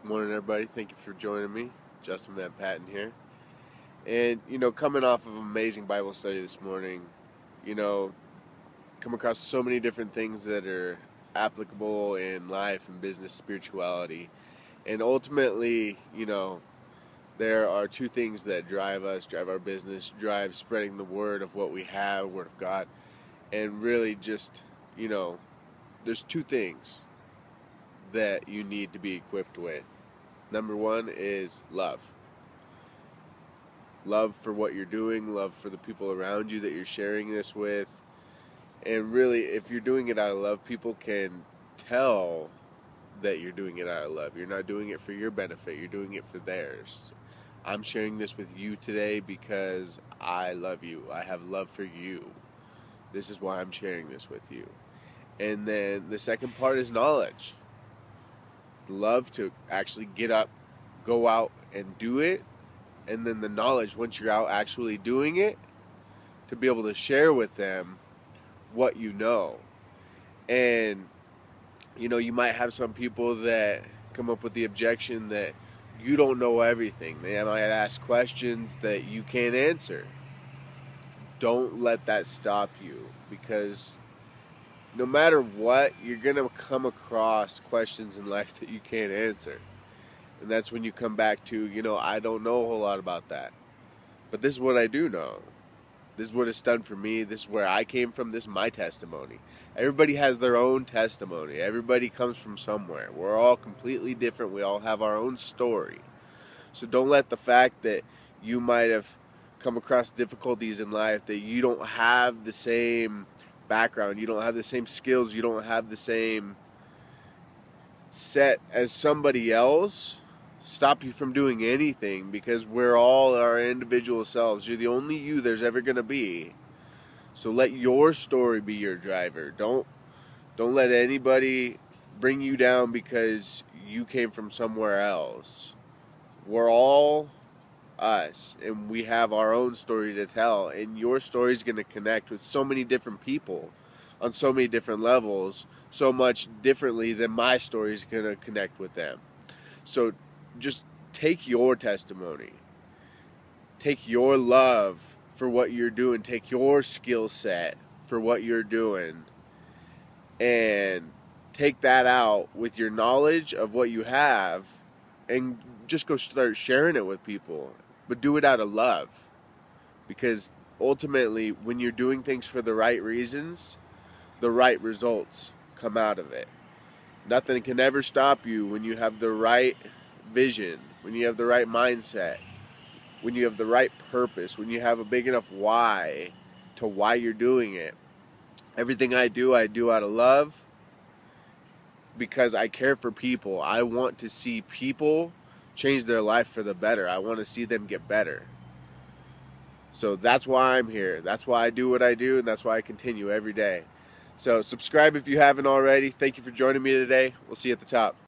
Morning, everybody. Thank you for joining me. Justin Van Patten here. And, coming off of an amazing Bible study this morning, you know, come across so many different things that are applicable in life and business spirituality. And ultimately, there are two things that drive us, drive our business, drive spreading the word of what we have, word of God. And really just, there's two things that you need to be equipped with. Number one is love. Love for what you're doing, love for the people around you that you're sharing this with. And really, if you're doing it out of love, people can tell that you're doing it out of love. You're not doing it for your benefit, you're doing it for theirs. I'm sharing this with you today because I love you. I have love for you. This is why I'm sharing this with you. And then the second part is knowledge. Love to actually get up, go out and do it, and then the knowledge once you're out actually doing it to be able to share with them what you know. And you might have some people that come up with the objection that you don't know everything. They might ask questions that you can't answer. Don't let that stop you, because no matter what, you're going to come across questions in life that you can't answer. And that's when you come back to, I don't know a whole lot about that. But this is what I do know. This is what it's done for me. This is where I came from. This is my testimony. Everybody has their own testimony. Everybody comes from somewhere. We're all completely different. We all have our own story. So don't let the fact that you might have come across difficulties in life, that you don't have the same background, you don't have the same skills, you don't have the same set as somebody else, stop you from doing anything, because we're all our individual selves. You're the only you there's ever going to be. So let your story be your driver. Don't let anybody bring you down because you came from somewhere else. We're all us, and we have our own story to tell, and your story is going to connect with so many different people on so many different levels, so much differently than my story is going to connect with them. So just take your testimony, take your love for what you're doing, take your skill set for what you're doing, and take that out with your knowledge of what you have, and just go start sharing it with people. But do it out of love, because ultimately when you're doing things for the right reasons, the right results come out of it. Nothing can ever stop you when you have the right vision, when you have the right mindset, when you have the right purpose, when you have a big enough why to why you're doing it. Everything I do out of love, because I care for people. I want to see people change their life for the better. I want to see them get better. So that's why I'm here. That's why I do what I do, and that's why I continue every day. So subscribe if you haven't already. Thank you for joining me today. We'll see you at the top.